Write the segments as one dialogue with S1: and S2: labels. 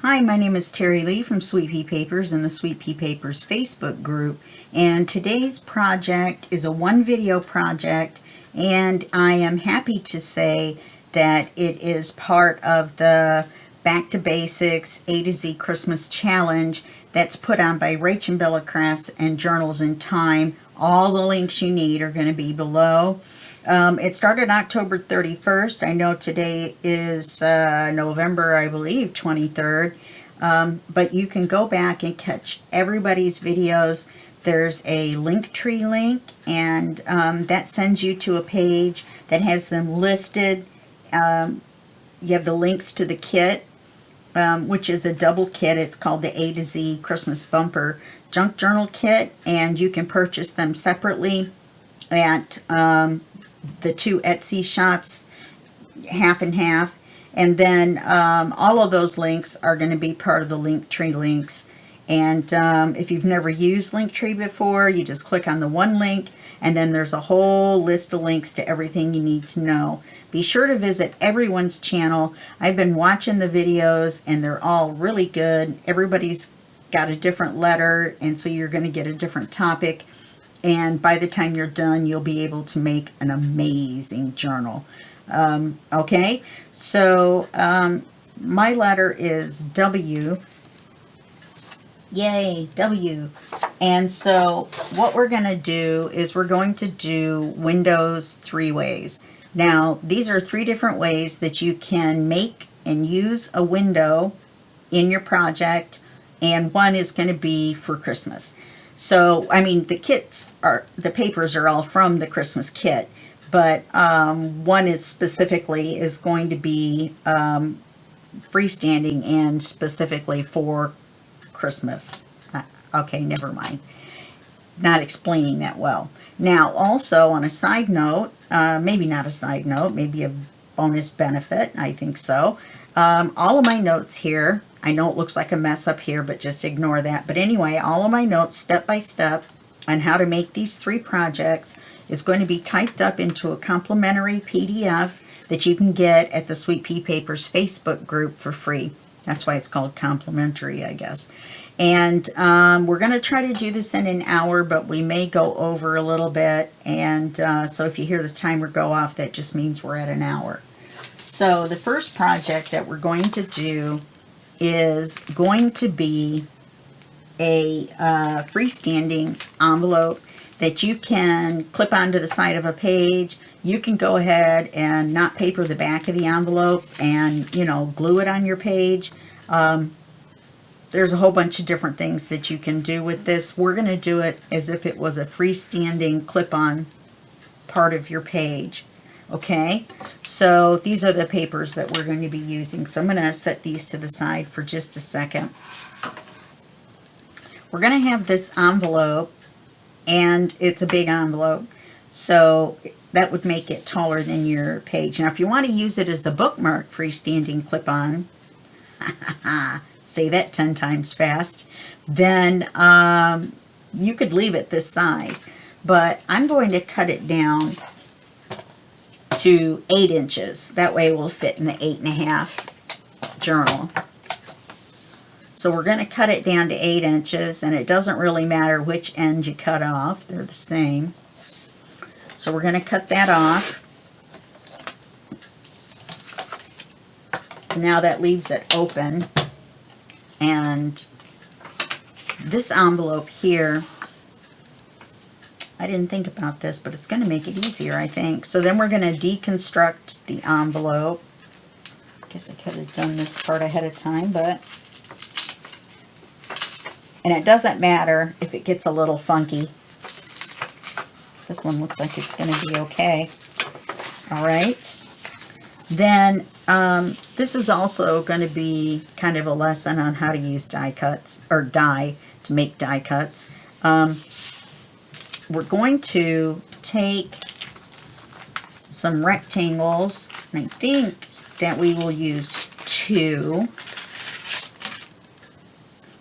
S1: Hi, my name is Terry Lee from Sweet Pea Papers in the Sweet Pea Papers Facebook group, and today's project is a one video project, and I am happy to say that it is part of the Back to Basics A to Z Christmas Challenge that's put on by Rach and Bella Crafts and Journals in Time. All the links you need are going to be below. It started October 31st. I know today is November, I believe, 23rd. But you can go back and catch everybody's videos. There's a LinkTree link, and that sends you to a page that has them listed. You have the links to the kit, which is a double kit. It's called the A to Z Christmas Bumper Junk Journal Kit, and you can purchase them separately at the two Etsy shops, half and half. And then all of those links are going to be part of the LinkTree links. And if you've never used LinkTree before, you just click on the one link, and then there's a whole list of links to everything you need to know. Be sure to visit everyone's channel. I've been watching the videos, and they're all really good. Everybody's got a different letter, and so you're going to get a different topic. And by the time you're done, you'll be able to make an amazing journal. Okay, so my letter is W. Yay, W. And so what we're going to do is we're going to do windows 3 ways. Now, these are 3 different ways that you can make and use a window in your project, and one is going to be for Christmas. So, I mean, the papers are all from the Christmas kit, but one is specifically is going to be freestanding and specifically for Christmas. Okay, never mind. Not explaining that well. Now, also on a side note, maybe not a side note, maybe a bonus benefit, I think so. All of my notes here, I know it looks like a mess up here, but just ignore that. But anyway, all of my notes step by step on how to make these 3 projects is going to be typed up into a complimentary PDF that you can get at the Sweet Pea Papers Facebook group for free. That's why it's called complimentary, I guess. And we're going to try to do this in an hour, but we may go over a little bit. And so if you hear the timer go off, that just means we're at an hour. So the first project that we're going to do is going to be a freestanding envelope that you can clip onto the side of a page. You can go ahead and not paper the back of the envelope and, you know, glue it on your page. There's a whole bunch of different things that you can do with this. We're going to do it as if it was a freestanding clip-on part of your page. Okay, so these are the papers that we're going to be using. So I'm going to set these to the side for just a second. We're going to have this envelope, and it's a big envelope, so that would make it taller than your page. Now, if you want to use it as a bookmark freestanding clip-on, say that 10 times fast, then you could leave it this size. But I'm going to cut it down to 8 inches. That way it will fit in the 8.5 journal. So we're going to cut it down to 8 inches, and it doesn't really matter which end you cut off. They're the same. So we're going to cut that off. Now that leaves it open. And this envelope here, I didn't think about this, but it's going to make it easier, I think. So then we're going to deconstruct the envelope. I guess I could have done this part ahead of time, but... And it doesn't matter if it gets a little funky. This one looks like it's going to be okay. All right. Then this is also going to be kind of a lesson on how to use die cuts, or die to make die cuts. We're going to take some rectangles, and I think that we will use 2.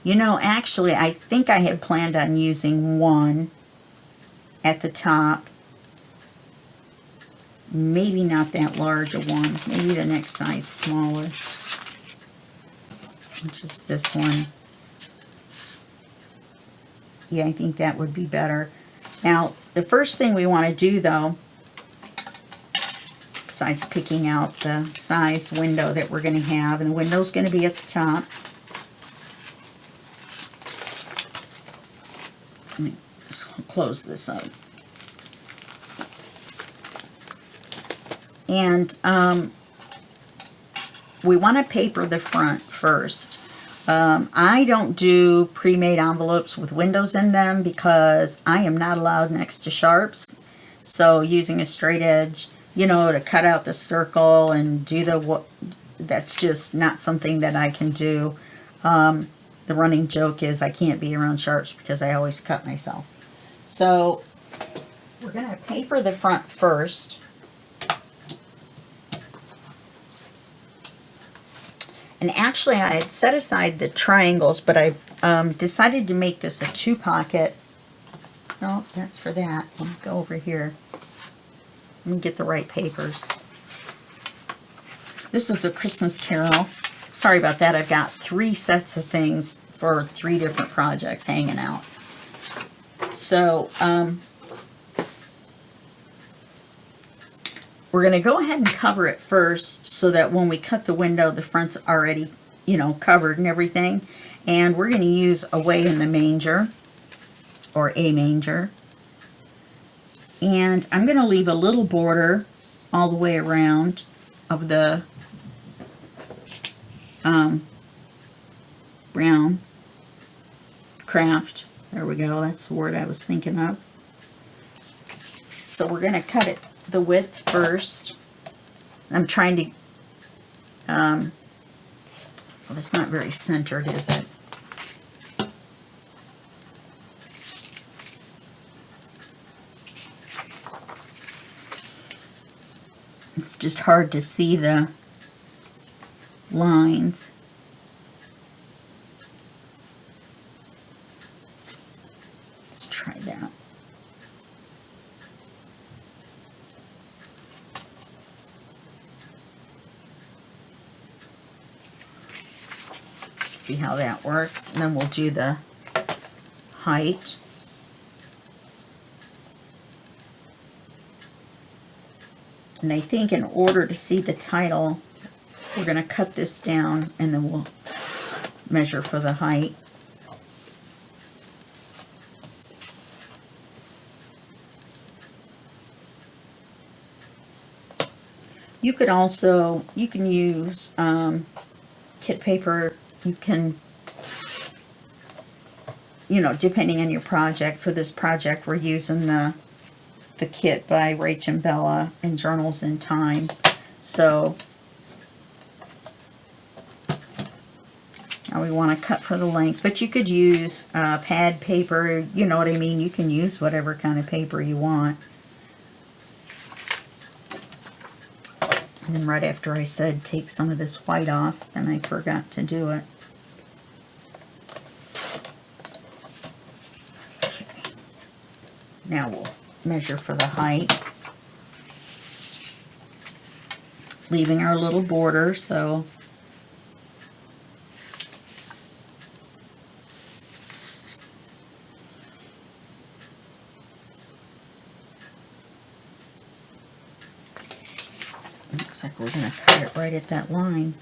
S1: You know, actually, I think I had planned on using 1 at the top. Maybe not that large a one. Maybe the next size smaller. which is this one. Yeah, I think that would be better. Now, the first thing we want to do, though, besides picking out the size window that we're going to have, and the window's going to be at the top. Let me just close this up. And we want to paper the front first. I don't do pre-made envelopes with windows in them because I am not allowed next to sharps. So using a straight edge, you know, to cut out the circle and do that's just not something that I can do. The running joke is I can't be around sharps because I always cut myself. So we're going to paper the front first. And actually, I had set aside the triangles, but I've decided to make this a 2-pocket. No, that's for that. Let me go over here. Let me get the right papers. This is A Christmas Carol. Sorry about that. I've got 3 sets of things for 3 different projects hanging out. So, we're going to go ahead and cover it first so that when we cut the window, the front's already, you know, covered and everything. And we're going to use Away in the Manger, or A Manger. And I'm going to leave a little border all the way around of the brown craft. There we go. That's the word I was thinking of. So we're going to cut it the width first. I'm trying to, well, that's not very centered, is it? It's just hard to see the lines. Let's try that. See how that works, and then we'll do the height. And I think in order to see the title, we're going to cut this down and then we'll measure for the height. You could also, you can use kit paper. You can, you know, depending on your project. For this project, we're using the kit by Rach and Bella and Journals in Time. So now we want to cut for the length, but you could use pad paper, you know what I mean. You can use whatever kind of paper you want. And then right after I said take some of this white off, then I forgot to do it. Okay. Now we'll measure for the height, leaving our little border. So looks like we're going to cut it right at that line.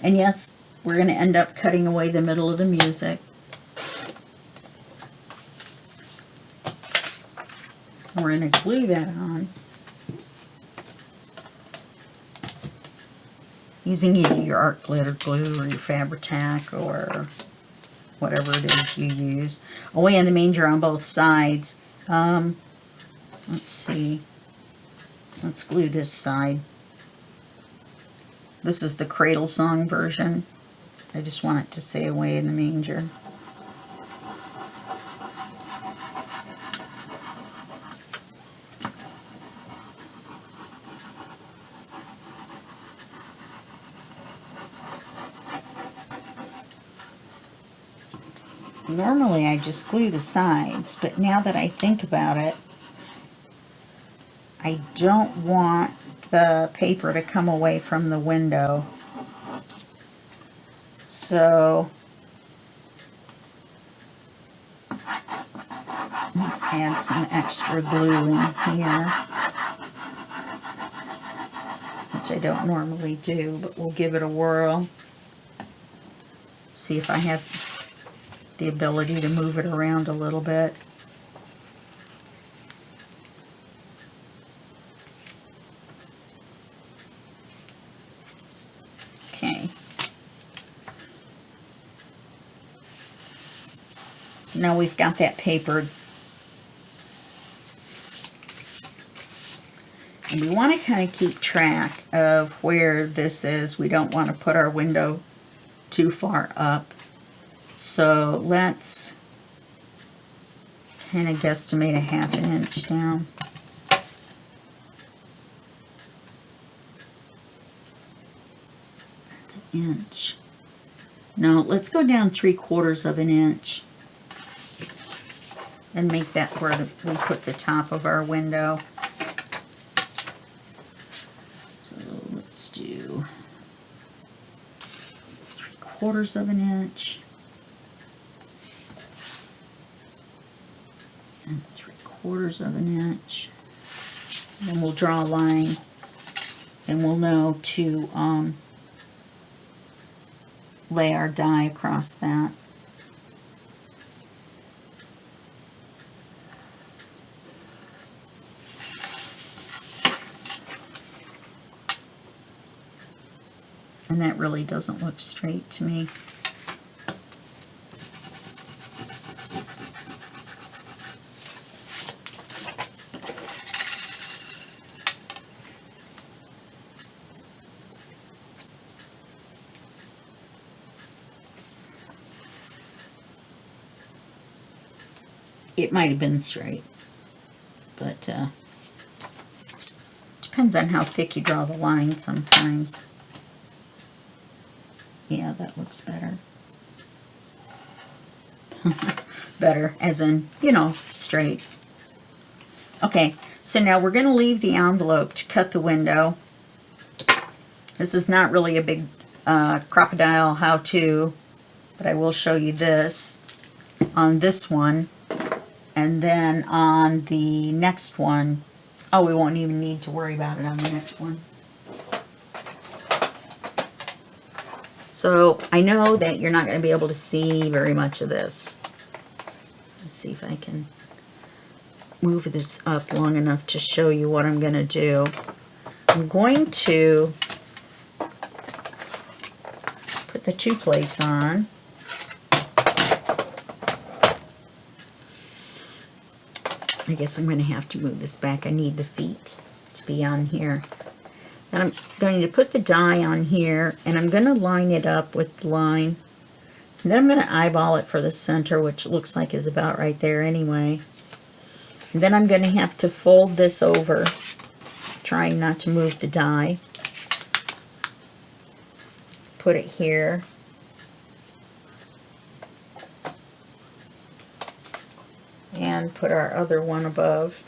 S1: And yes, we're going to end up cutting away the middle of the music. We're going to glue that on using either your art glitter glue or your Fabri-Tac or whatever it is you use. Away in the Manger on both sides. Let's see. Let's glue this side. This is the Cradle Song version. I just want it to say Away in the Manger. Normally I just glue the sides, but now that I think about it, I don't want the paper to come away from the window. So let's add some extra glue in here, which I don't normally do, but we'll give it a whirl. See if I have the ability to move it around a little bit. Okay. So now we've got that papered. And we want to kind of keep track of where this is. We don't want to put our window too far up. So let's kind of guesstimate a 1/2 inch down. That's 1 inch. No, let's go down 3/4 of an inch and make that where we put the top of our window. So let's do 3/4 of an inch and 3/4 of an inch. And then we'll draw a line and we'll know to lay our die across that. And that really doesn't look straight to me. It might have been straight, but depends on how thick you draw the line sometimes. Yeah, that looks better. Better, as in, you know, straight. Okay, so now we're going to leave the envelope to cut the window. This is not really a big crocodile how-to, but I will show you this on this one. And then on the next one, oh, we won't even need to worry about it on the next one. So I know that you're not going to be able to see very much of this. Let's see if I can move this up long enough to show you what I'm going to do. I'm going to put the 2 plates on. I guess I'm going to have to move this back. I need the feet to be on here. And I'm going to put the die on here, and I'm going to line it up with the line. And then I'm going to eyeball it for the center, which looks like is about right there anyway. And then I'm going to have to fold this over, trying not to move the die. Put it here. And put our other one above.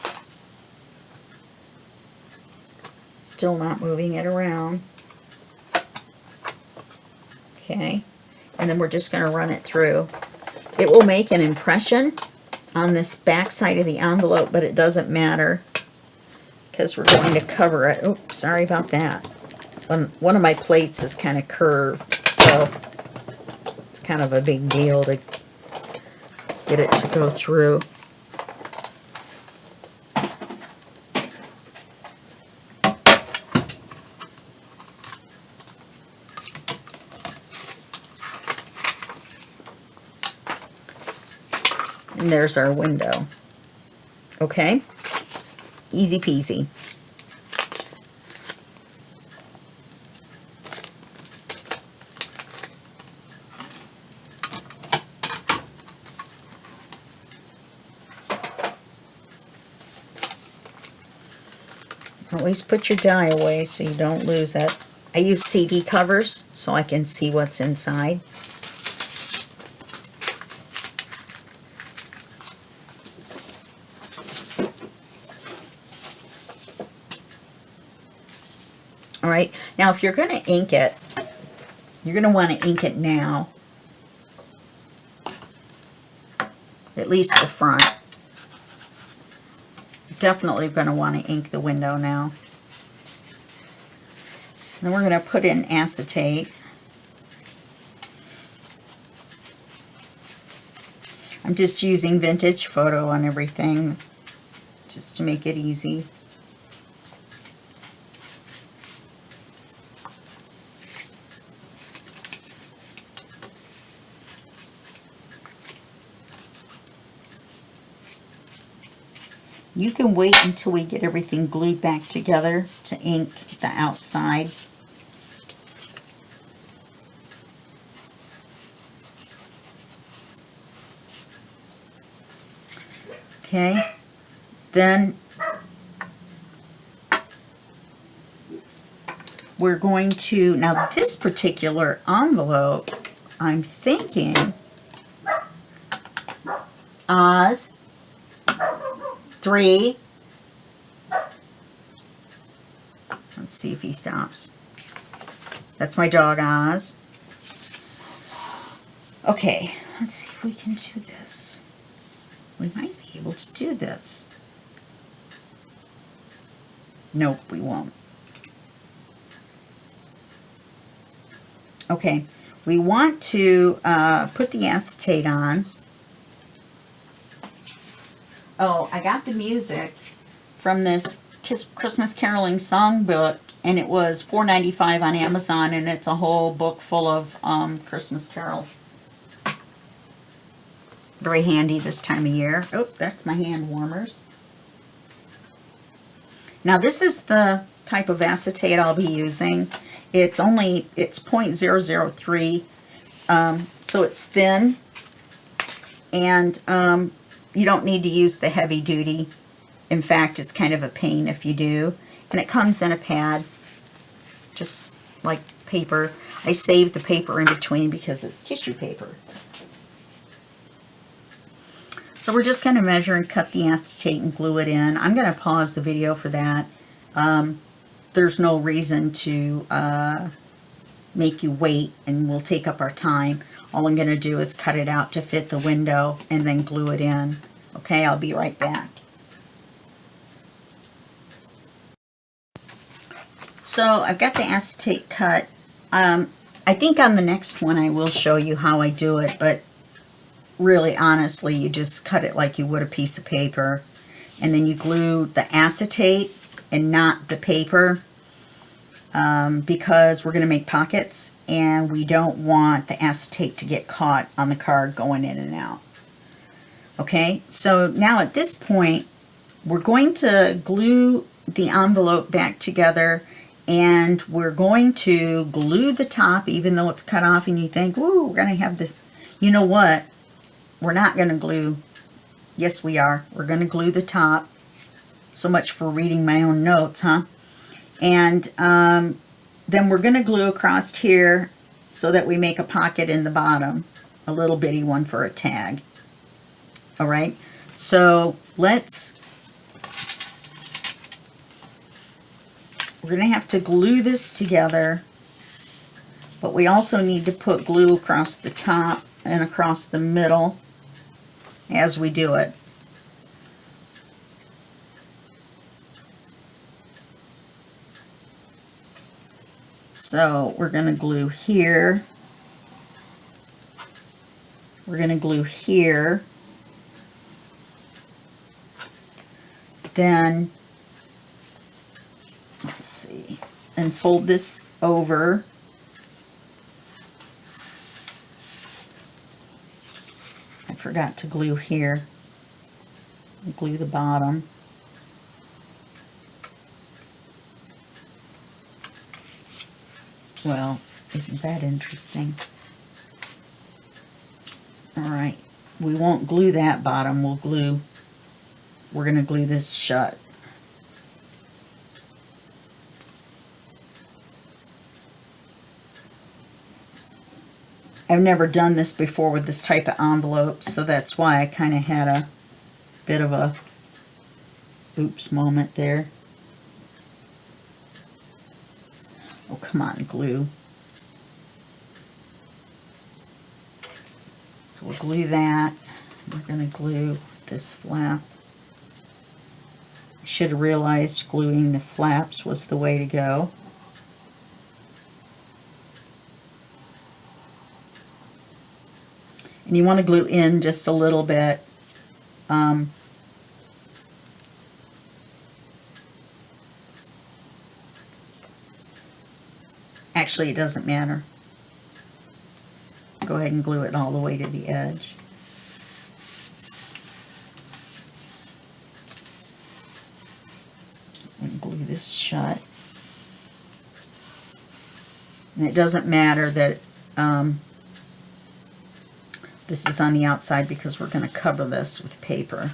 S1: Still not moving it around. Okay. And then we're just going to run it through. It will make an impression on this back side of the envelope, but it doesn't matter because we're going to cover it. Oops, sorry about that. One of my plates is kind of curved, so it's kind of a big deal to get it to go through. And there's our window. Okay? Easy peasy. Always put your die away so you don't lose it. I use CD covers so I can see what's inside. All right, now if you're going to ink it, You're going to want to ink it now. At least the front. Definitely going to want to ink the window now. Then we're going to put in acetate. I'm just using vintage photo on everything just to make it easy. You can wait until we get everything glued back together to ink the outside. Okay, then we're going to, now this particular envelope, I'm thinking Oz 3. Let's see if he stops. That's my dog Oz. Okay, let's see if we can do this. We might be able to do this. Nope, we won't. Okay, we want to put the acetate on. Oh, I got the music from this Christmas caroling songbook, and it was $4.95 on Amazon, and it's a whole book full of Christmas carols. Very handy this time of year. Oh, that's my hand warmers. Now this is the type of acetate I'll be using. It's 0.003, so it's thin, and you don't need to use the heavy duty. In fact, it's kind of a pain if you do. And it comes in a pad, just like paper. I saved the paper in between because it's tissue paper. So we're just going to measure and cut the acetate and glue it in. I'm going to pause the video for that. There's no reason to make you wait, and we'll take up our time. All I'm going to do is cut it out to fit the window and then glue it in. Okay, I'll be right back. So I've got the acetate cut. I think on the next one I will show you how I do it, but really, honestly, you just cut it like you would a piece of paper, and then you glue the acetate and not the paper, because we're going to make pockets, and we don't want the acetate to get caught on the card going in and out. Okay, so now at this point, we're going to glue the envelope back together, and we're going to glue the top, even though it's cut off, and you think, ooh, we're going to have this. You know what? We're not going to glue. Yes, we are. We're going to glue the top. So much for reading my own notes, huh? And then we're going to glue across here so that we make a pocket in the bottom. A little bitty one for a tag. All right. So we're going to have to glue this together. But we also need to put glue across the top and across the middle as we do it. So we're going to glue here. We're going to glue here. Then, let's see, and fold this over. I forgot to glue here. Glue the bottom. Well, isn't that interesting? All right, we won't glue that bottom. We're going to glue this shut. I've never done this before with this type of envelope, so that's why I kind of had a bit of a oops moment there. Oh, come on, glue. So we'll glue that. We're going to glue this flap. I should have realized gluing the flaps was the way to go. And you want to glue in just a little bit. Actually, it doesn't matter. Go ahead and glue it all the way to the edge. And glue this shut. And it doesn't matter that this is on the outside because we're going to cover this with paper.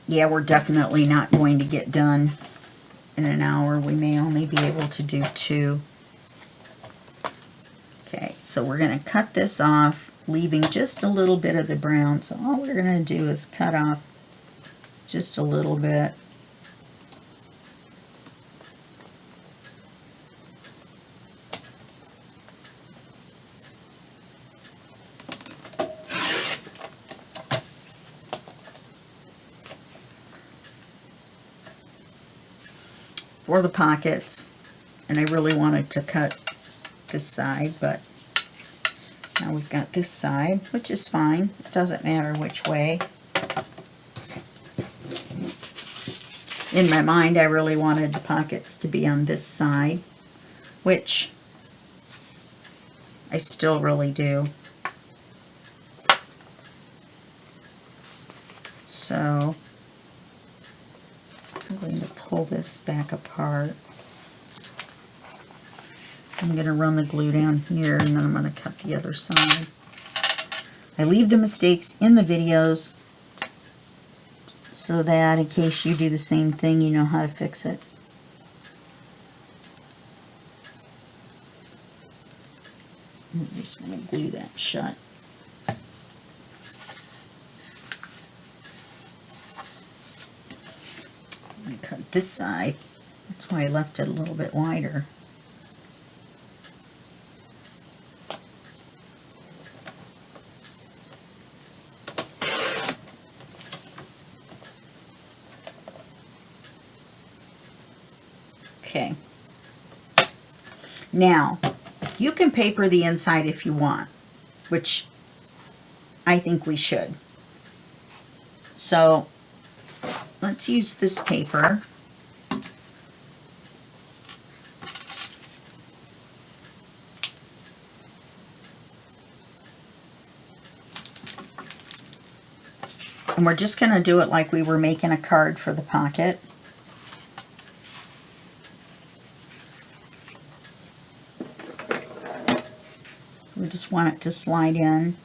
S1: Yeah, we're definitely not going to get done in an hour. We may only be able to do 2. Okay, so we're going to cut this off, leaving just a little bit of the brown. So all we're going to do is cut off just a little bit. For the pockets, and I really wanted to cut this side, but now we've got this side, which is fine. It doesn't matter which way. In my mind, I really wanted the pockets to be on this side, which I still really do. So I'm going to pull this back apart. I'm going to run the glue down here, and then I'm going to cut the other side. I leave the mistakes in the videos so that in case you do the same thing, you know how to fix it. I'm just going to glue that shut. I'm going to cut this side. That's why I left it a little bit wider. Okay. Now, you can paper the inside if you want, which I think we should. So, let's use this paper. And we're just going to do it like we were making a card for the pocket. We just want it to slide in.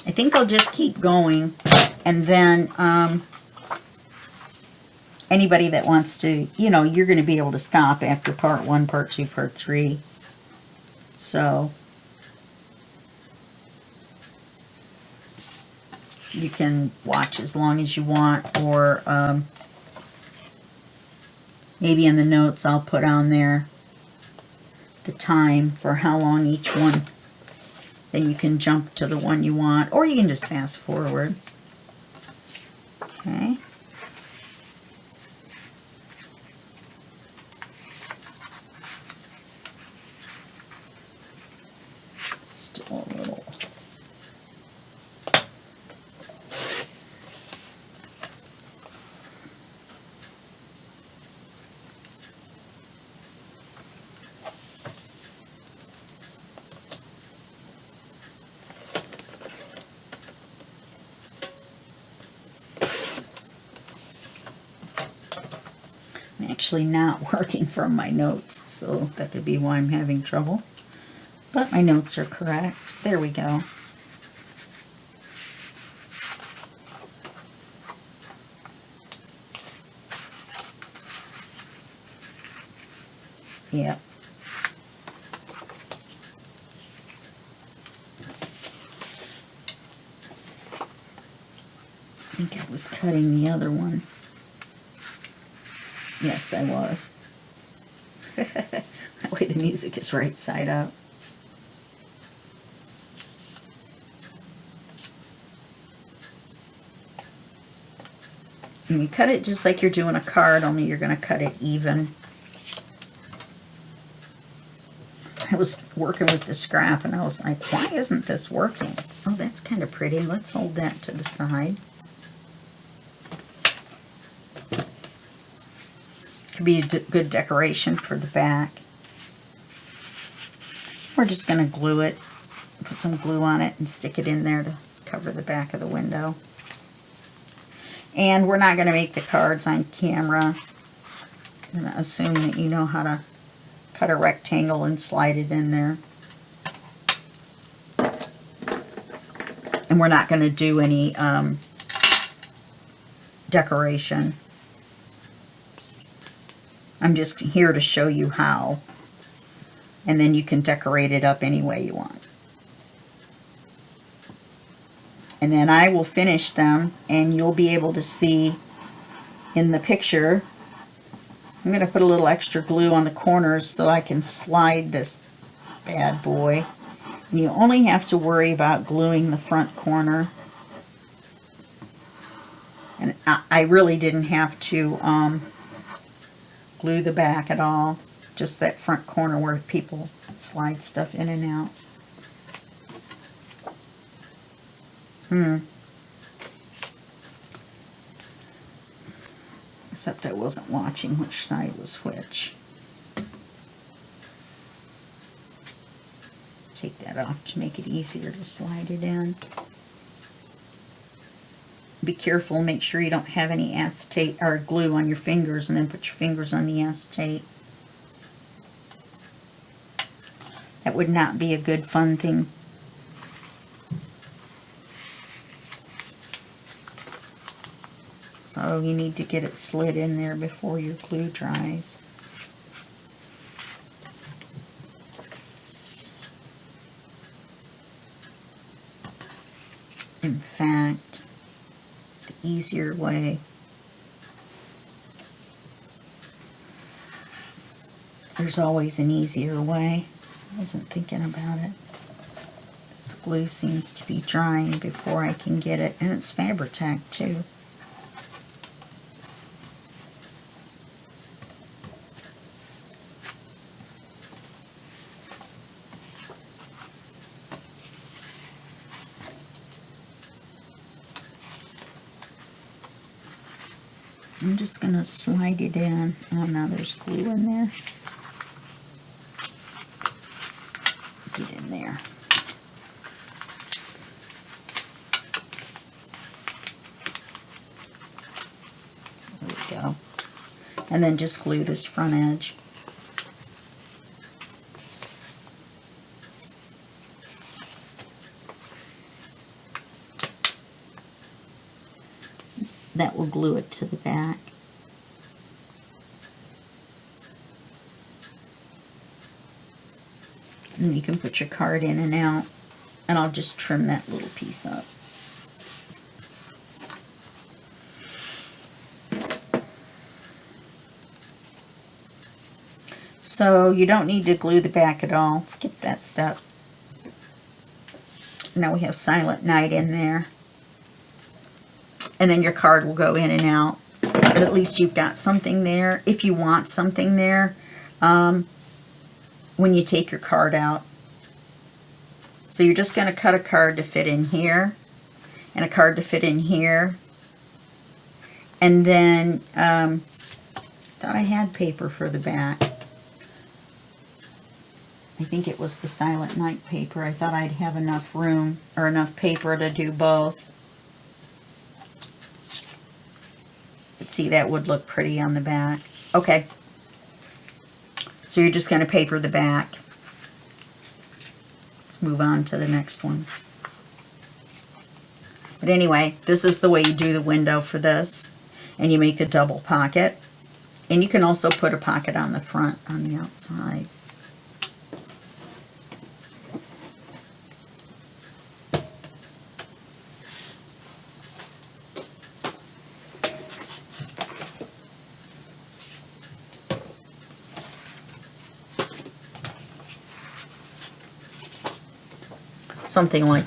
S1: I think I'll just keep going, and then anybody that wants to, you know, you're going to be able to stop after part 1, part 2, part 3. So you can watch as long as you want, or maybe in the notes I'll put on there the time for how long each one. Then you can jump to the one you want, or you can just fast forward. Okay. Still a little. Actually not working from my notes, so that could be why I'm having trouble. But my notes are correct. There we go. Yep. I think I was cutting the other one. Yes, I was. That way the music is right side up. And you cut it just like you're doing a card, only you're going to cut it even. I was working with the scrap and I was like, why isn't this working? Oh, that's kind of pretty. Let's hold that to the side. Could be a good decoration for the back. We're just going to glue it, put some glue on it and stick it in there to cover the back of the window. And we're not going to make the cards on camera. I'm going to assume that you know how to cut a rectangle and slide it in there. And we're not going to do any decoration. I'm just here to show you how. And then you can decorate it up any way you want. And then I will finish them and you'll be able to see in the picture. I'm going to put a little extra glue on the corners so I can slide this bad boy. And you only have to worry about gluing the front corner. And I really didn't have to glue the back at all. Just that front corner where people slide stuff in and out. Except I wasn't watching which side was which. Take that off to make it easier to slide it in. Be careful, make sure you don't have any acetate or glue on your fingers, and then put your fingers on the acetate. That would not be a good fun thing. So you need to get it slid in there before your glue dries. In fact, the easier way there's always an easier way. I wasn't thinking about it. This glue seems to be drying before I can get it, and it's Fabri-Tac too. I'm just going to slide it in. Oh, now there's glue in there. Get in there. There we go. And then just glue this front edge. That will glue it to the back. And you can put your card in and out, and I'll just trim that little piece up. So you don't need to glue the back at all. Skip that step. Now we have Silent Night in there. And then your card will go in and out. But at least you've got something there. If you want something there, when you take your card out. So you're just going to cut a card to fit in here. And a card to fit in here. And then, thought I had paper for the back. I think it was the Silent Night paper. I thought I'd have enough room or enough paper to do both. But see, that would look pretty on the back. Okay. So you're just going to paper the back. Let's move on to the next one. But anyway, this is the way you do the window for this. And you make the double pocket. And you can also put a pocket on the front, on the outside. Something like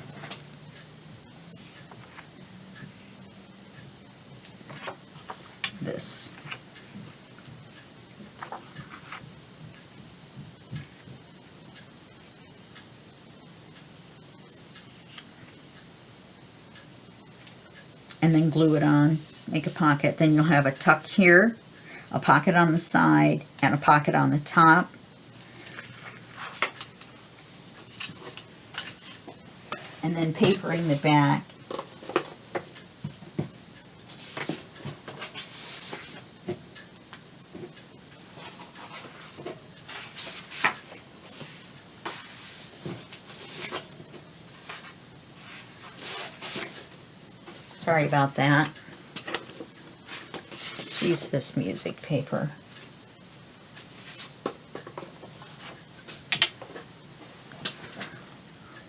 S1: this. And then glue it on, make a pocket. Then you'll have a tuck here, a pocket on the side, and a pocket on the top. And then papering the back. Sorry about that. Let's use this music paper.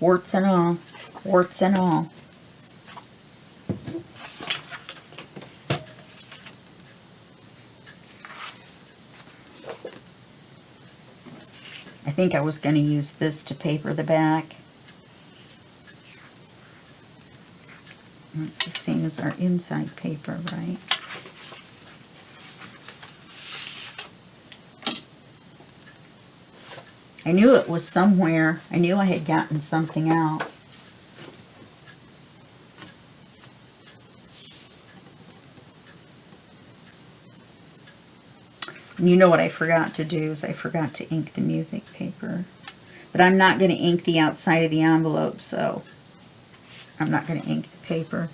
S1: Warts and all. Warts and all. I think I was going to use this to paper the back. It's the same as our inside paper, right? I knew it was somewhere. I knew I had gotten something out. And you know what I forgot to do is I forgot to ink the music paper. But I'm not going to ink the outside of the envelope, so I'm not going to ink the paper.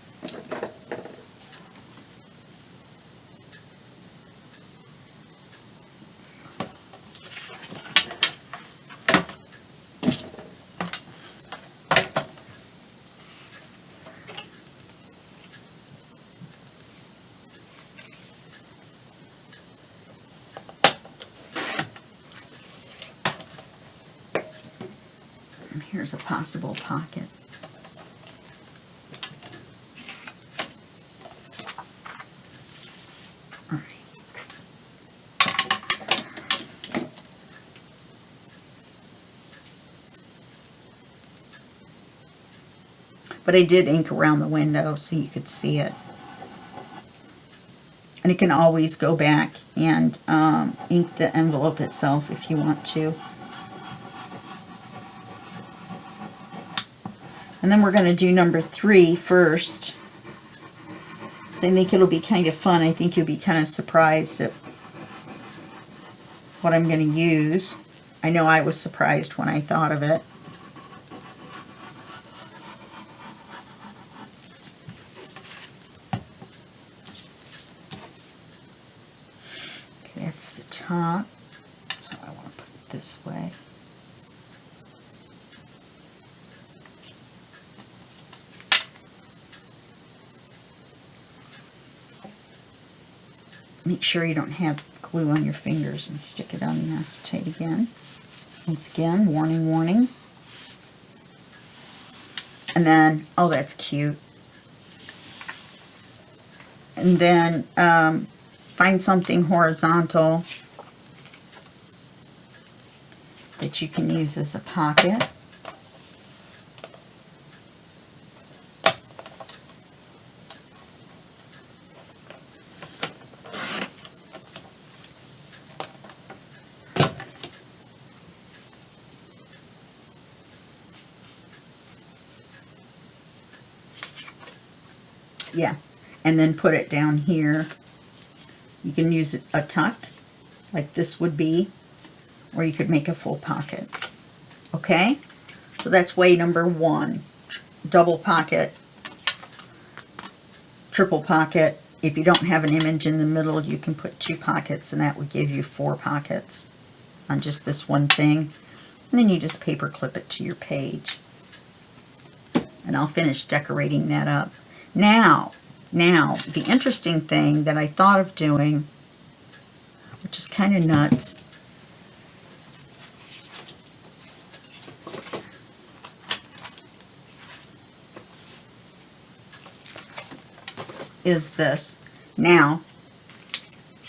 S1: And here's a possible pocket. But I did ink around the window so you could see it. And you can always go back and ink the envelope itself if you want to. And then we're going to do number 3 first. So I think it'll be kind of fun. I think you'll be kind of surprised at what I'm going to use. I know I was surprised when I thought of it. Okay, that's the top. So I want to put it this way. Make sure you don't have glue on your fingers and stick it on the acetate again. Once again, warning, warning. And then, oh, that's cute. And then find something horizontal that you can use as a pocket. Yeah, and then put it down here. You can use a tuck, like this would be, or you could make a full pocket. Okay, so that's way number 1. Double pocket, triple pocket. If you don't have an image in the middle, you can put 2 pockets, and that would give you 4 pockets on just this one thing. And then you just paper clip it to your page. And I'll finish decorating that up. Now, the interesting thing that I thought of doing which is kind of nuts. Is this. Now,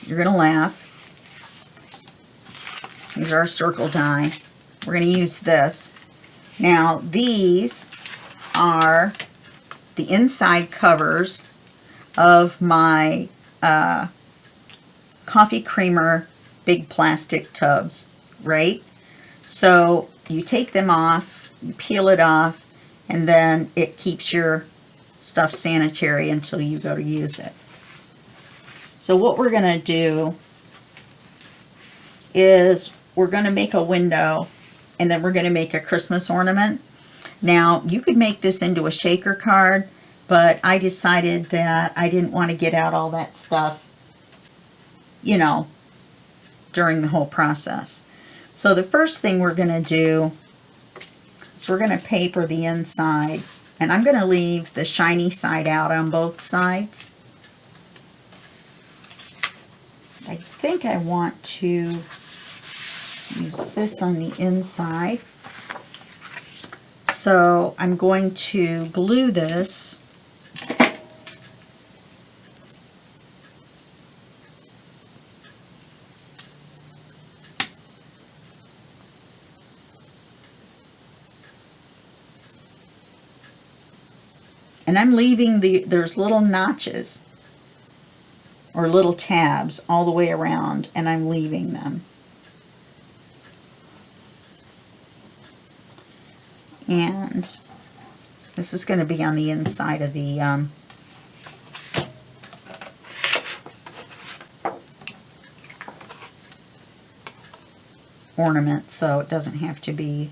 S1: you're going to laugh. These are our circle die. We're going to use this. Now, these are the inside covers of my coffee creamer big plastic tubs, right? So you take them off, you peel it off, and then it keeps your stuff sanitary until you go to use it. So what we're going to do is we're going to make a window, and then we're going to make a Christmas ornament. Now, you could make this into a shaker card, but I decided that I didn't want to get out all that stuff, you know, during the whole process. So the first thing we're going to do is we're going to paper the inside, and I'm going to leave the shiny side out on both sides. I think I want to use this on the inside. So I'm going to glue this. And I'm leaving there's little notches or little tabs all the way around, and I'm leaving them. And this is going to be on the inside of the ornament, so it doesn't have to be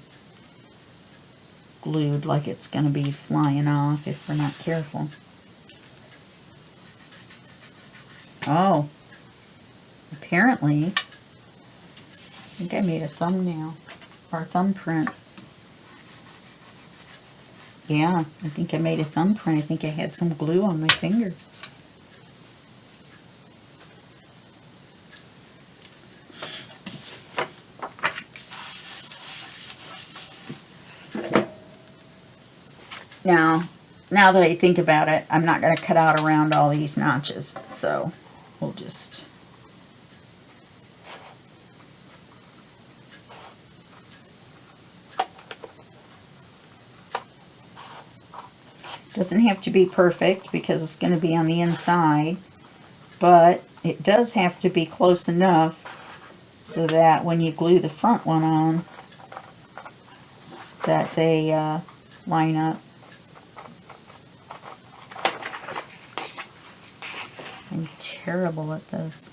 S1: glued like it's going to be flying off if we're not careful. Oh, apparently, I think I made a thumbnail or a thumbprint. Yeah, I think I made a thumbprint. I think I had some glue on my finger. Now that I think about it, I'm not going to cut out around all these notches, so we'll just... Doesn't have to be perfect because it's going to be on the inside, but it does have to be close enough so that when you glue the front one on, that they line up. I'm terrible at this.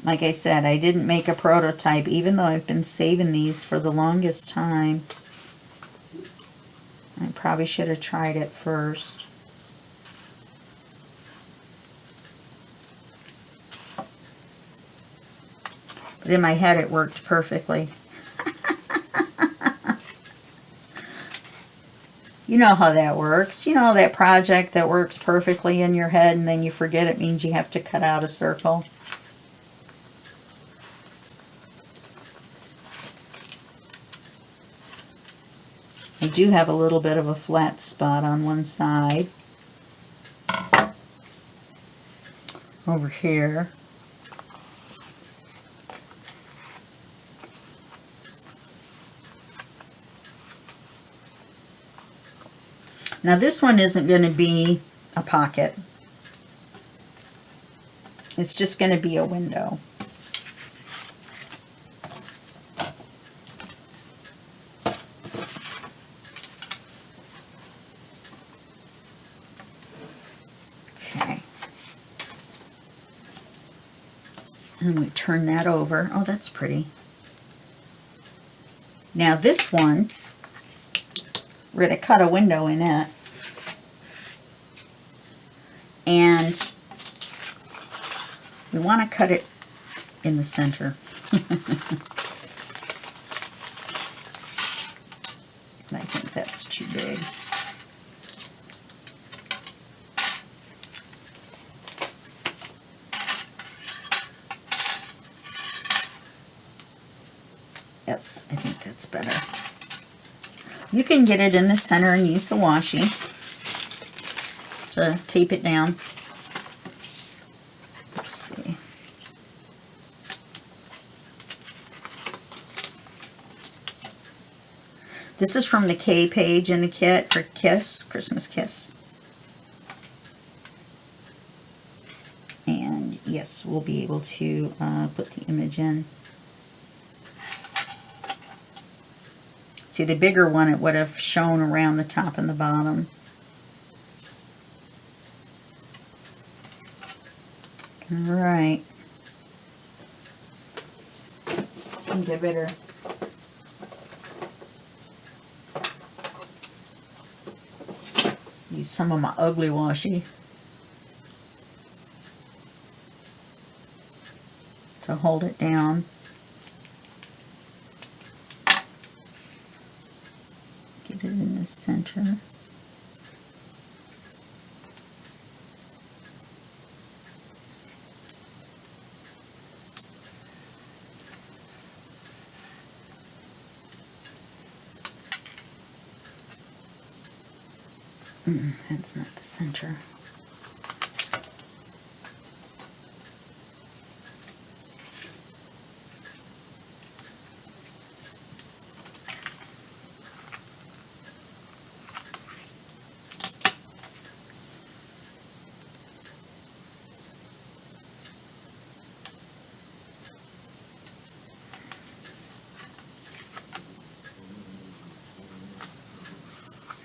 S1: Like I said, I didn't make a prototype, even though I've been saving these for the longest time. I probably should have tried it first. But in my head, it worked perfectly. You know how that works. You know that project that works perfectly in your head and then you forget it means you have to cut out a circle. I do have a little bit of a flat spot on one side. Over here. Now this one isn't going to be a pocket. It's just going to be a window. Okay. And we turn that over. Oh, that's pretty. Now this one, we're going to cut a window in it. And we want to cut it in the center. too big. Yes, I think that's better. You can get it in the center and use the washi to tape it down. Let's see. This is from the K page in the kit for Kiss, Christmas Kiss. And yes, we'll be able to put the image in. See, the bigger one, it would have shown around the top and the bottom. All right. I think I better use some of my ugly washi to hold it down. Get it in the center. That's not the center.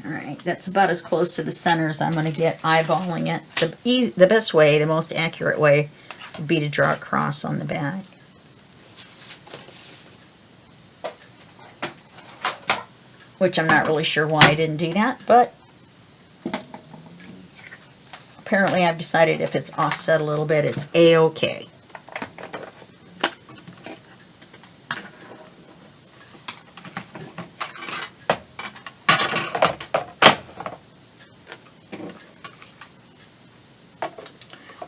S1: Alright, that's about as close to the center as I'm going to get eyeballing it. The best way, the most accurate way, would be to draw a cross on the back. Which I'm not really sure why I didn't do that, but apparently I've decided if it's offset a little bit, it's A-okay.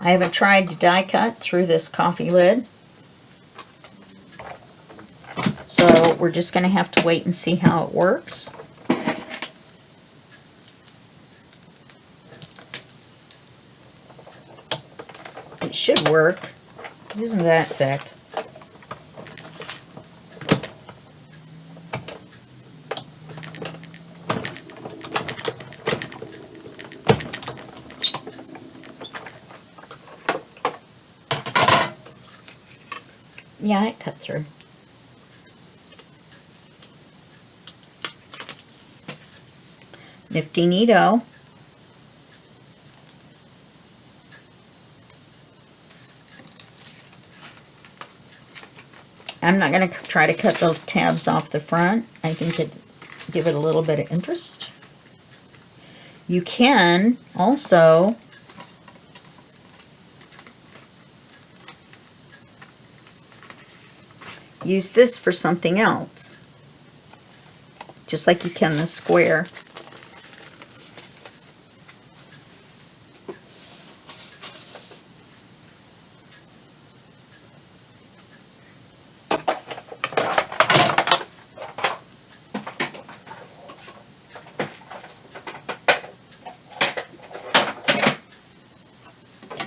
S1: I haven't tried to die cut through this coffee lid, so we're just going to have to wait and see how it works. It should work. It isn't that thick. Yeah, it cut through. Nifty neato. I'm not going to try to cut those tabs off the front. I think it'd give it a little bit of interest. You can also use this for something else, just like you can the square.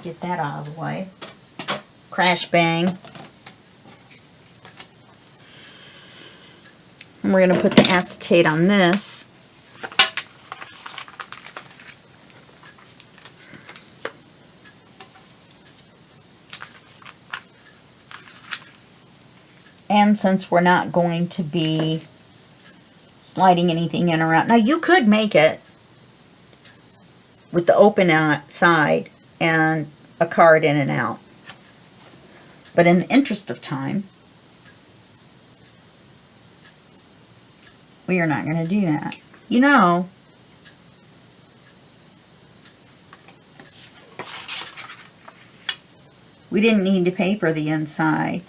S1: Get that out of the way. Crash bang. And we're going to put the acetate on this. And since we're not going to be sliding anything in or out. Now you could make it with the open side and a card in and out. But in the interest of time, we are not going to do that. You know, we didn't need to paper the inside.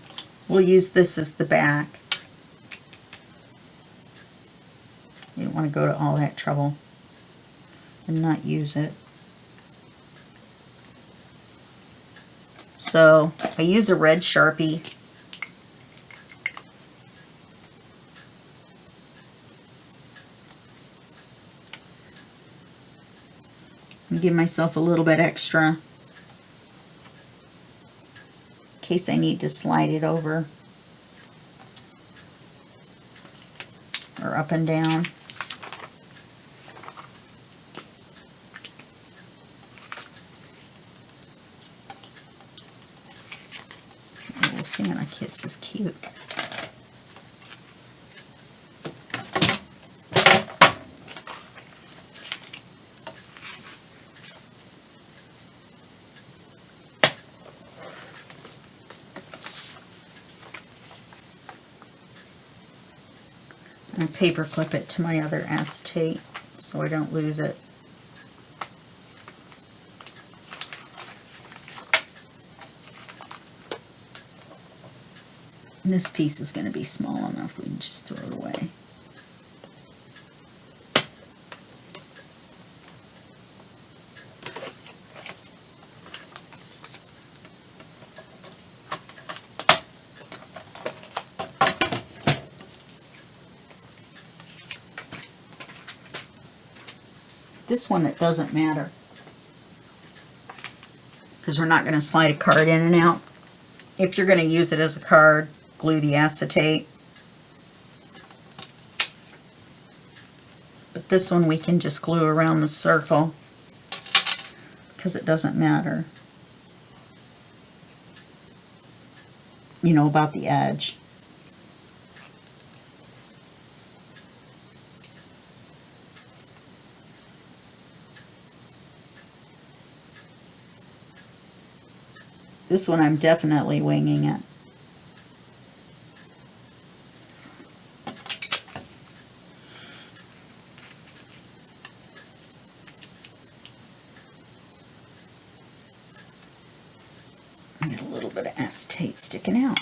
S1: We'll use this as the back. You don't want want to go to all that trouble and not use it. So I use a red Sharpie. And give myself a little bit extra in case I need to slide it over or up and down. Oh, Santa Kiss is cute. And paper clip it to my other acetate so I don't lose it. And this piece is going to be small enough we can just throw it away. This one, it doesn't matter because we're not going to slide a card in and out. If you're going to use it as a card, glue the acetate. But this one we can just glue around the circle because it doesn't matter, you know, about the edge. This one I'm definitely winging it. I get a little bit of acetate sticking out.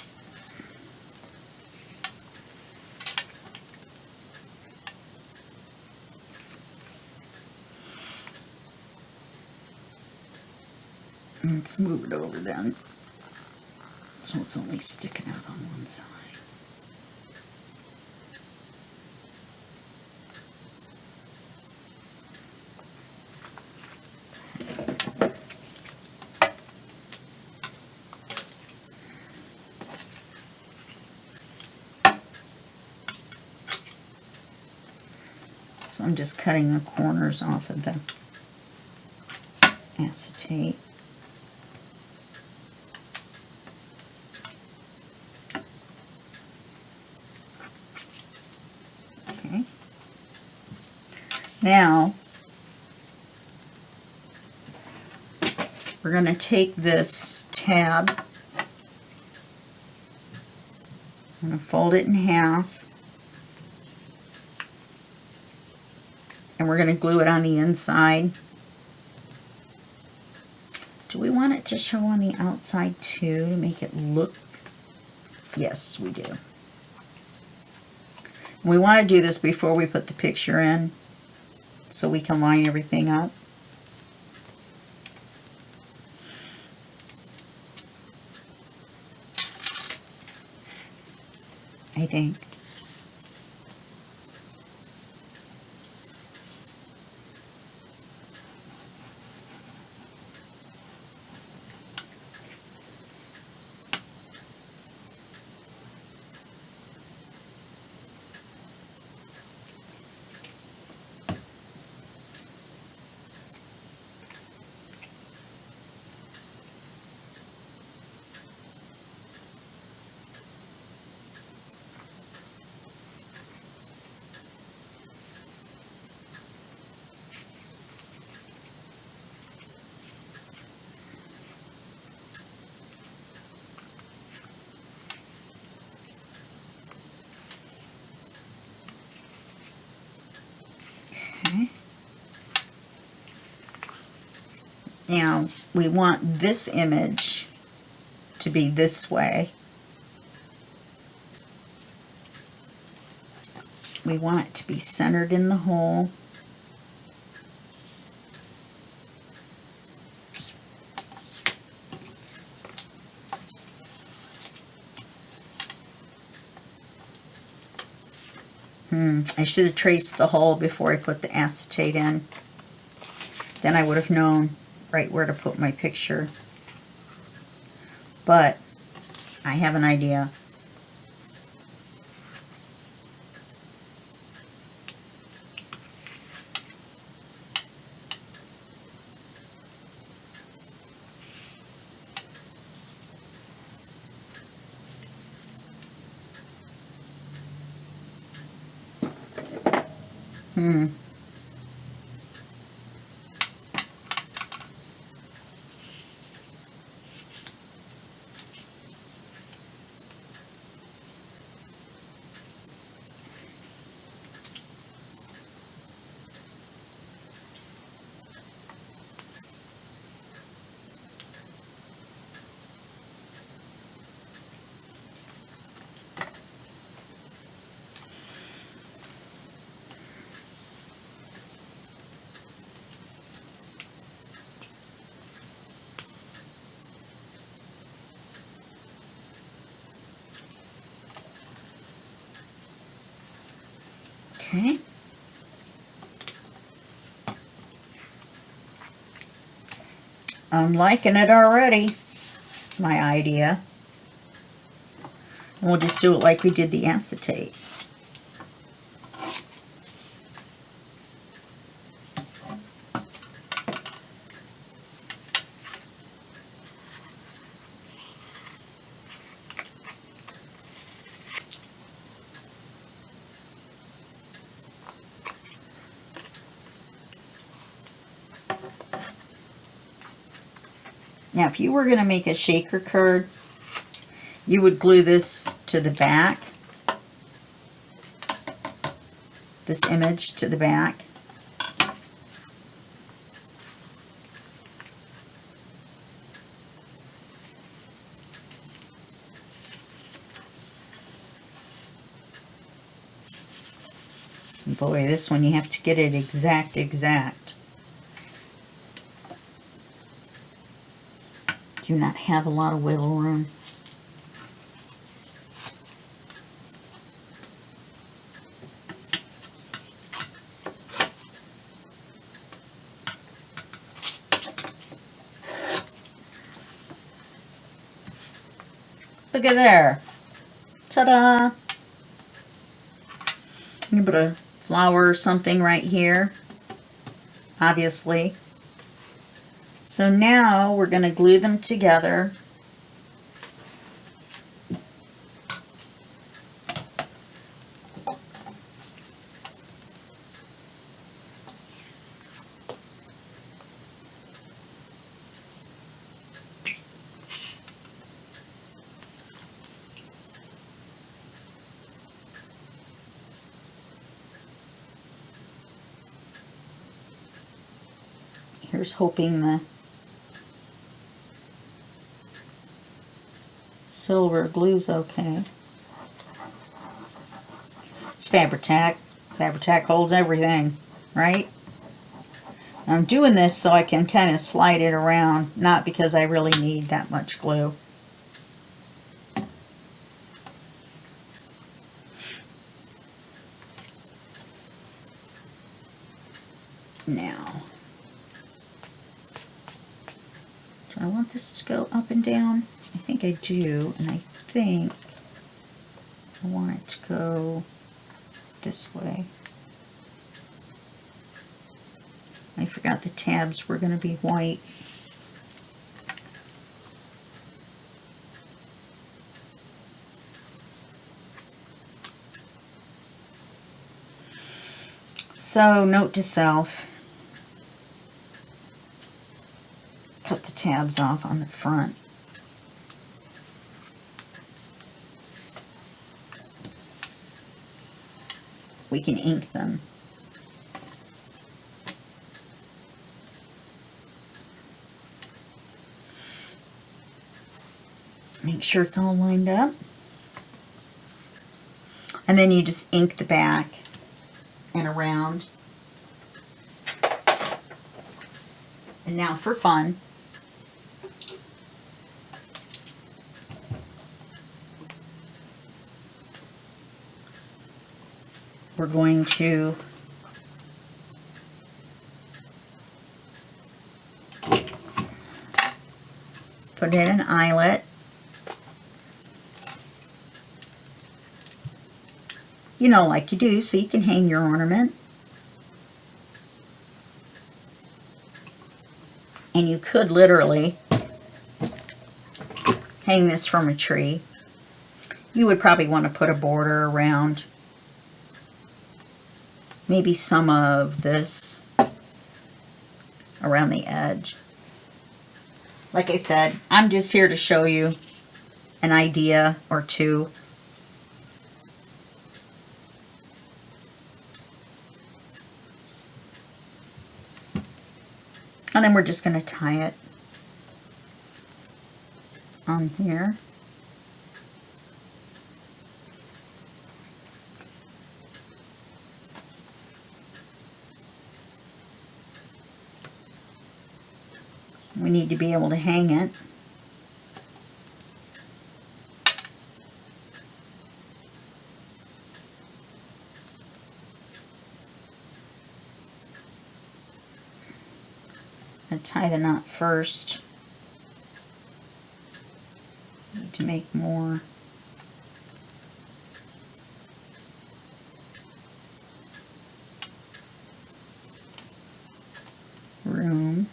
S1: Let's move it over then, so it's only sticking out on one side. So I'm just cutting the corners off of the acetate. Now, we're going to take this tab, I'm going to fold it in half, and we're going to glue it on the inside. Do we want it to show on the outside too to make it look? Yes, we do. We want to do this before we put the picture in, so we can line everything up. I think. Now, we want this image to be this way. We want it to be centered in the hole. I should have traced the hole before I put the acetate in. Then I would have known right where to put my picture. But I have an idea. Okay. I'm liking it already, my idea. And we'll just do it like we did the acetate. Now, if you were going to make a shaker card, you would glue this to the back, this image to the back. And boy, this one you have to get it exact. Do not have a lot of wiggle room. Look at there. Ta-da! You put a flower or something right here, obviously. So now we're going to glue them together. Here's hoping the silver glue's okay. It's Fabri-Tac. Fabri-Tac holds everything, right? I'm doing this so I can kind of slide it around, not because I really need that much glue. Now, do I want this to go up and down? I think I do, and I think I want it to go this way. I forgot the tabs were going to be white. So, note to self, cut the tabs off on the front. We can ink them. Make sure it's all lined up. And then you just ink the back. and around. And now for fun. We're going to put in an eyelet. You know, like you do, so you can hang your ornament. And you could literally hang this from a tree. You would probably want to put a border around maybe some of this around the edge. Like I said, I'm just here to show you an idea or two. And then we're just going to tie it on here. We need to be able to hang it. And tie the knot first. Need to make more. Room.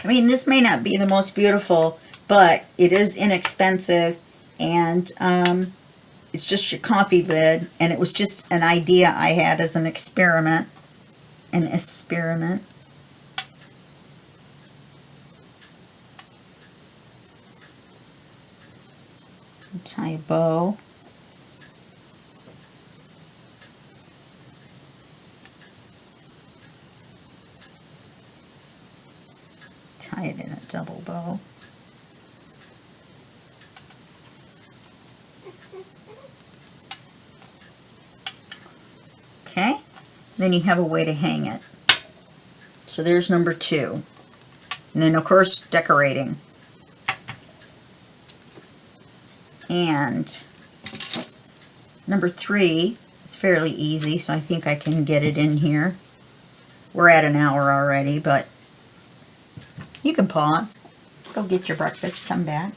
S1: I mean, this may not be the most beautiful, but it is inexpensive, and it's just your coffee lid, and it was just an idea I had as an experiment. Tie a bow. Tie it in a double bow. Okay, then you have a way to hang it. So there's number 2. And then of course decorating. And number 3 is fairly easy, so I think I can get it in here. We're at an hour already, but you can pause, go get your breakfast, come back.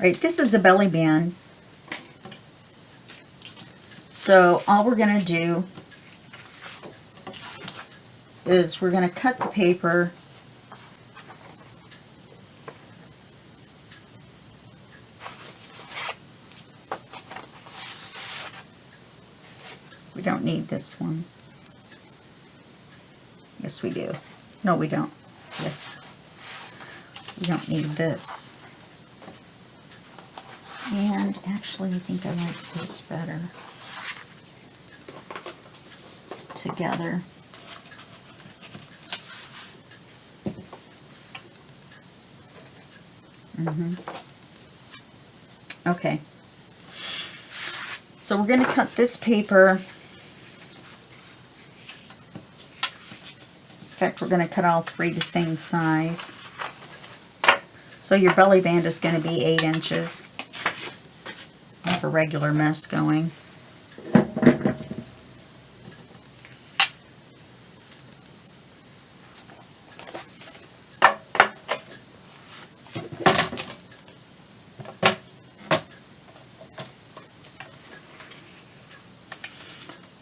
S1: Right, this is a belly band. So all we're going to do is we're going to cut the paper we don't need this one. Yes, we do. No, we don't. Yes. We don't need this. And actually, I think I like this better together. Okay. So we're going to cut this paper. In fact, we're going to cut all 3 the same size. So your belly band is going to be 8 inches. I have a regular mess going.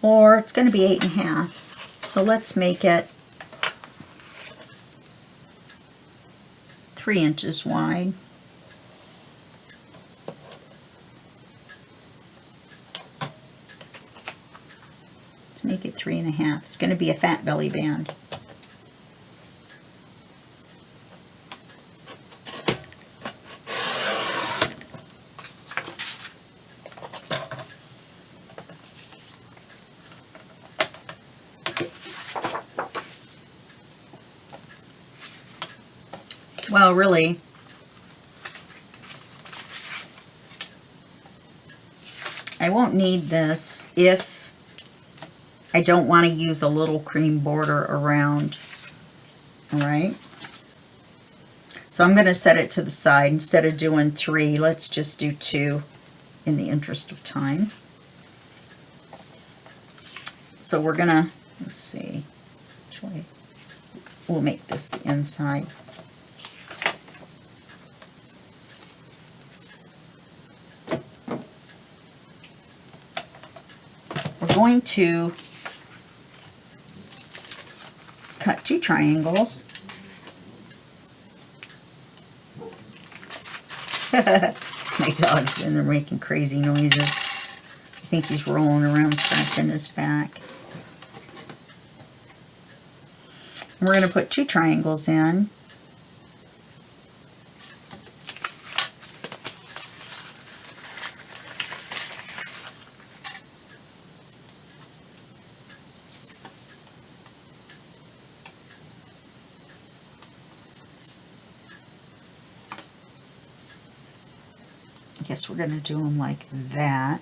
S1: or it's going to be 8.5. So let's make it 3 inches wide. Let's make it 3.5. It's going to be a fat belly band. Well, really, I won't need this if I don't want to use a little cream border around. All right. So I'm going to set it to the side. Instead of doing 3, let's just do 2 in the interest of time. So we're going to, let's see, actually, we'll make this the inside. We're going to cut 2 triangles. My dog's in there making crazy noises. I think he's rolling around scratching his back. And we're going to put 2 triangles in. I guess we're going to do them like that.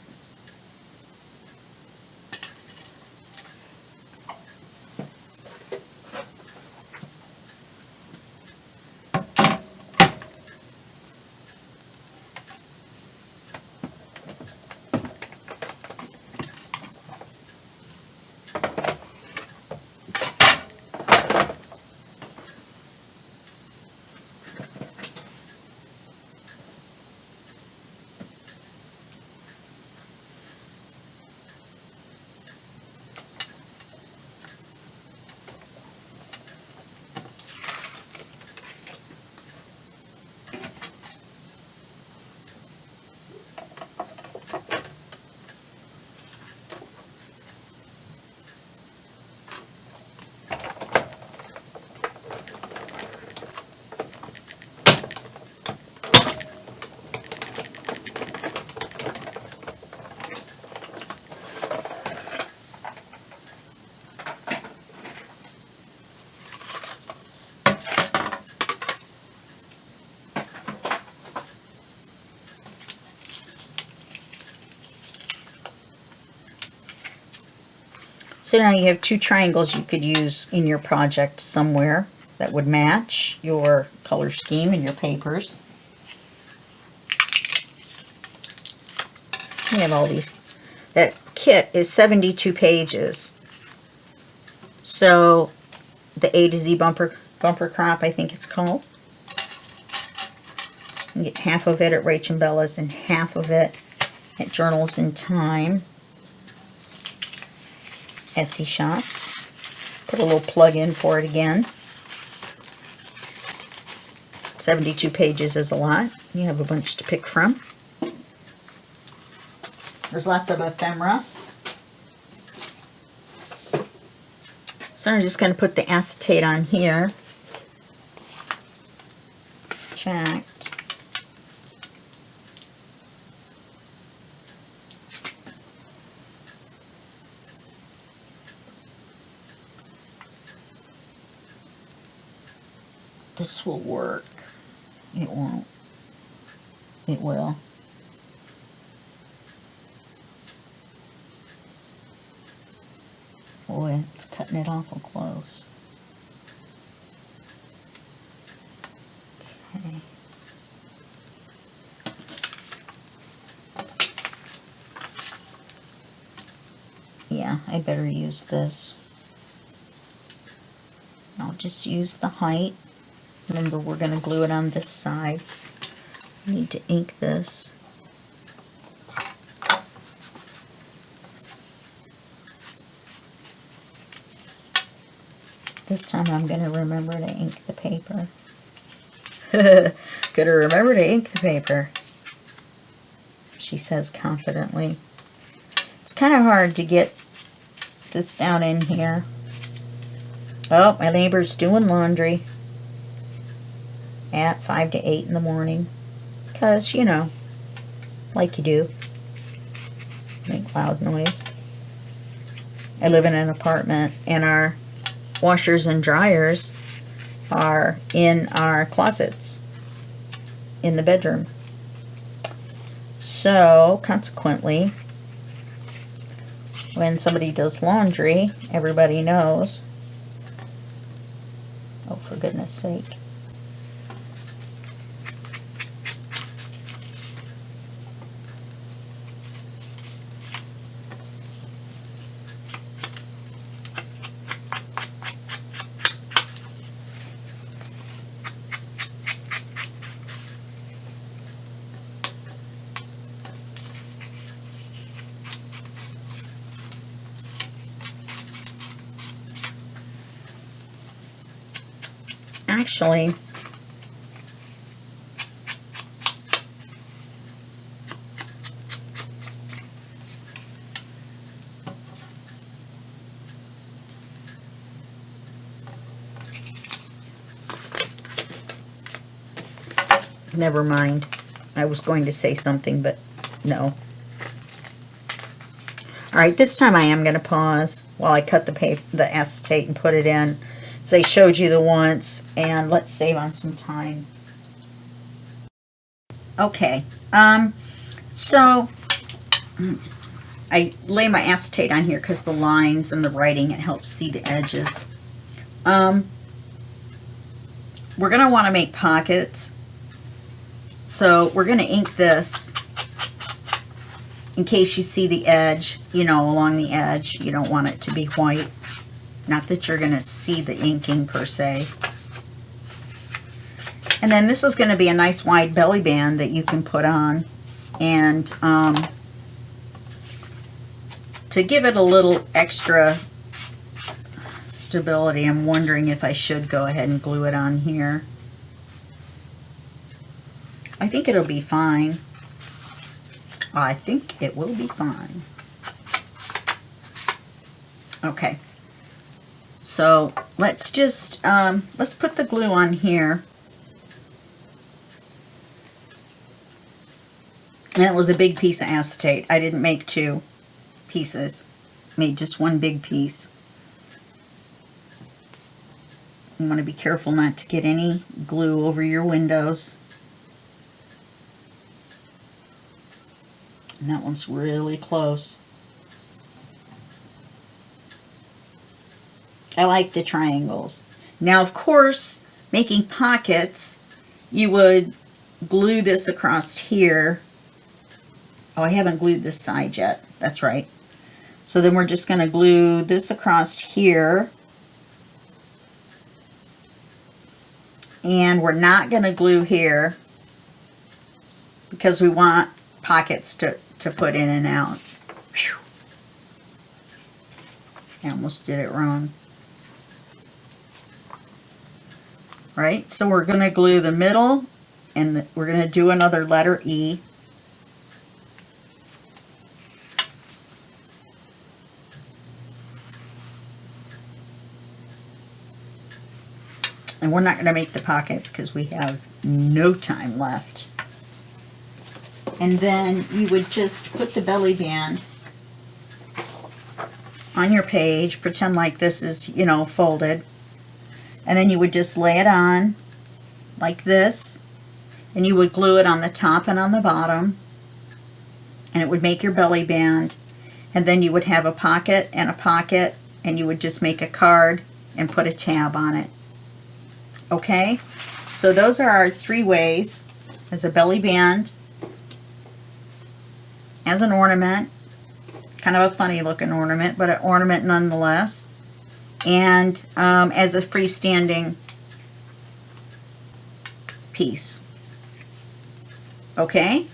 S1: So now you have 2 triangles you could use in your project somewhere that would match your color scheme in your papers. We have all these. That kit is 72 pages. So the A to Z bumper crop, I think it's called. You get half of it at Rach and Bella's and half of it at Journals in Time. Etsy shops. Put a little plug in for it again. 72 pages is a lot. You have a bunch to pick from. There's lots of ephemera. So I'm just going to put the acetate on here. In fact, this will work. It won't. It will. Boy, it's cutting it awful close. Okay. Yeah, I better use this. I'll just use the height. Remember, we're going to glue it on this side. I need to ink this. This time I'm going to remember to ink the paper. Gotta remember to ink the paper, she says confidently. It's kind of hard to get this down in here. Oh, my neighbor's doing laundry at 5 to 8 in the morning. Because, you know, like you do, make loud noise. I live in an apartment, and our washers and dryers are in our closets in the bedroom. So, consequently, when somebody does laundry, everybody knows. Oh, for goodness sake. Actually, never mind. I was going to say something, but no. Alright, this time I am going to pause while I cut the acetate and put it in. So I showed you the once, and let's save on some time. Okay, so I lay my acetate on here because the lines and the writing, it helps see the edges. We're going to want to make pockets. So we're going to ink this in case you see the edge, you know, along the edge. You don't want it to be white. Not that you're going to see the inking per se. And then this is going to be a nice wide belly band that you can put on. And to give it a little extra stability, I'm wondering if I should go ahead and glue it on here. I think it'll be fine. I think it will be fine. Okay. So let's just, let's put the glue on here. And it was a big piece of acetate. I didn't make 2 pieces. I made just 1 big piece. You want to be careful not to get any glue over your windows. And that one's really close. I like the triangles. Now, of course, making pockets, you would glue this across here. Oh, I haven't glued this side yet. That's right. So then we're just going to glue this across here. And we're not going to glue here because we want pockets to put in and out. Whew. I almost did it wrong. Right, so we're going to glue the middle, and we're going to do another letter E. And we're not going to make the pockets because we have no time left. And then you would just put the belly band on your page, pretend like this is, you know, folded. And then you would just lay it on like this, and you would glue it on the top and on the bottom, and it would make your belly band. And then you would have a pocket, and you would just make a card and put a tab on it. Okay, so those are our 3 ways: as a belly band, as an ornament, kind of a funny looking ornament, but an ornament nonetheless, and as a freestanding piece. Okay,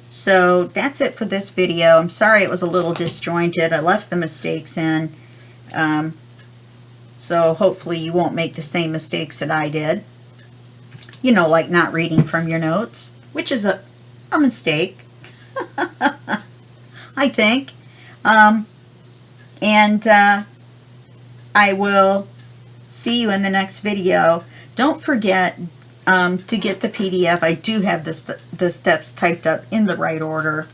S1: so that's it for this video. I'm sorry it was a little disjointed. I left the mistakes in. So hopefully you won't make the same mistakes that I did. You know, like not reading from your notes, which is a mistake, I think. And I will see you in the next video. Don't forget to get the PDF. I do have the steps typed up in the right order,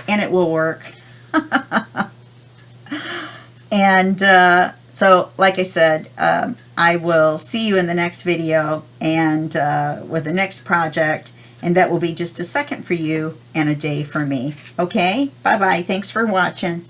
S1: and it will work. And so, like I said, I will see you in the next video and with the next project, and that will be just a second for you and a day for me. Okay? Bye-bye. Thanks for watching.